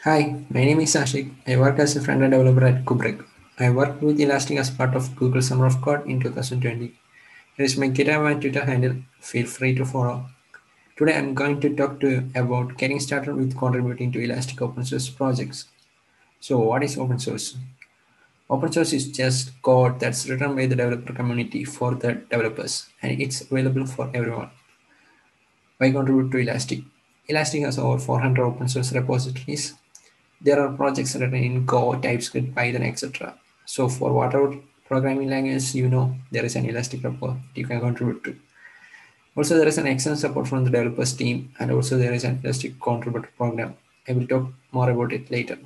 Hi, my name is Ashik. I work as a front-end developer at Kubrick. I worked with Elastic as part of Google Summer of Code in 2020. Here is my GitHub and Twitter handle. Feel free to follow. Today I'm going to talk to you about getting started with contributing to Elastic open source projects. So what is open source? Open source is just code that's written by the developer community for the developers and it's available for everyone. Why contribute to Elastic? Elastic has over 400 open source repositories. There are projects written in Go, TypeScript, Python, etc. So for whatever programming language there is an Elastic repo you can contribute to. Also, there is an excellent support from the developers team, and also there is an Elastic contributor program. I will talk more about it later.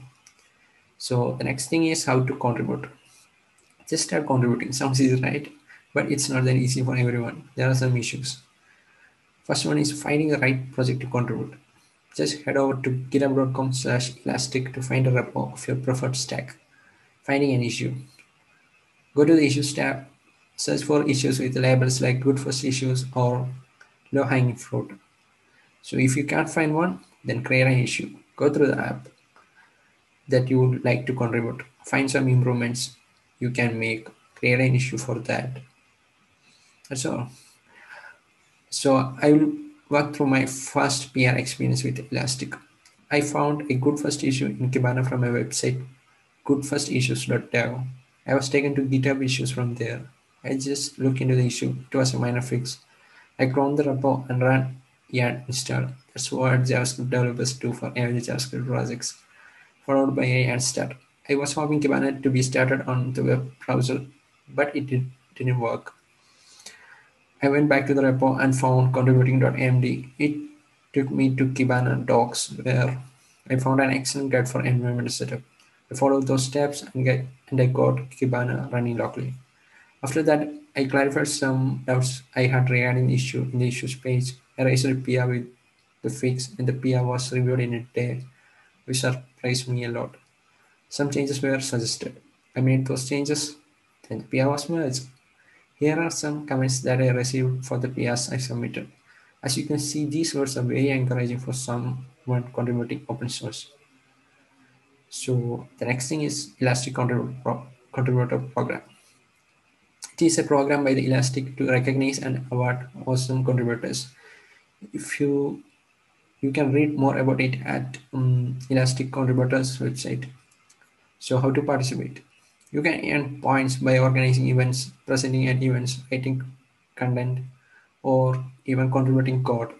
So the next thing is how to contribute. Just start contributing. Sounds easy, right? But it's not that easy for everyone. There are some issues. First one is finding the right project to contribute. Just head over to github.com/elastic to find a repo of your preferred stack. Finding an issue. Go to the Issues tab, search for issues with labels like Good First Issues or Low Hanging Fruit. So if you can't find one, then create an issue. Go through the app that you would like to contribute. Find some improvements you can make. Create an issue for that. That's all. So I will walk through my first PR experience with Elastic. I found a good first issue in Kibana from a website, goodfirstissues.dev. I was taken to GitHub issues from there. I just looked into the issue. It was a minor fix. I cloned the repo and ran yet install. That's what JavaScript developers do for every JavaScript projects, followed by a and start. I was hoping Kibana to be started on the web browser, but didn't work. I went back to the repo and found contributing.md. It took me to Kibana docs where I found an excellent guide for environment setup. I followed those steps and I got Kibana running locally. After that, I clarified some doubts I had regarding the issue in the issues page. I raised a PR with the fix and the PR was reviewed in a day, which surprised me a lot. Some changes were suggested. I made those changes, then the PR was merged. Here are some comments that I received for the PRs I submitted. As you can see, these words are very encouraging for someone contributing open source. So the next thing is Elastic Contributor Program. It is a program by the Elastic to recognize and award awesome contributors. If you can read more about it at Elastic Contributors website. So how to participate? You can earn points by organizing events, presenting at events, writing content, or even contributing code.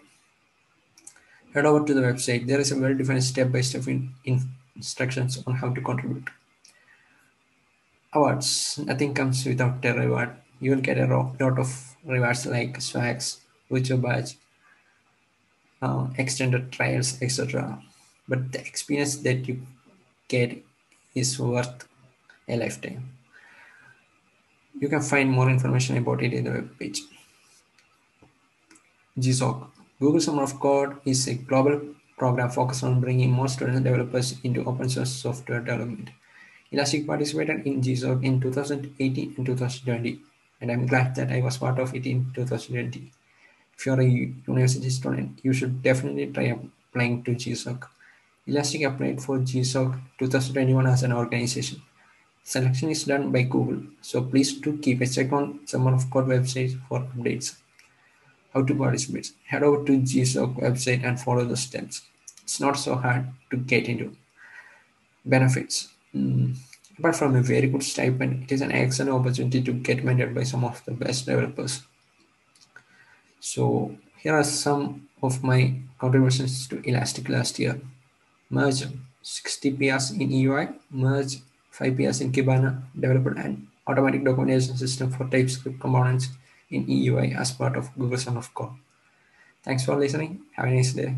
Head over to the website. There is a well-defined step-by-step instructions on how to contribute. Awards. Nothing comes without a reward. You will get a lot of rewards like swags, virtual badge, extended trials, etc. But the experience that you get is worth a lifetime. You can find more information about it in the web page. GSOC. Google Summer of Code is a global program focused on bringing more students and developers into open source software development. Elastic participated in GSOC in 2018 and 2020, and I'm glad that I was part of it in 2020. If you're a university student, you should definitely try applying to GSOC. Elastic applied for GSOC 2021 as an organization. Selection is done by Google, so please do keep a check on Summer of Code website for updates. How to participate? Head over to GSOC website and follow the steps. It's not so hard to get into. Benefits. Apart from a very good stipend, it is an excellent opportunity to get mentored by some of the best developers. So here are some of my contributions to Elastic last year. Merge 60 PRs in EUI, merge 5 PRs in Kibana, developed an automatic documentation system for TypeScript components in EUI as part of Google Summer of Code. Thanks for listening. Have a nice day.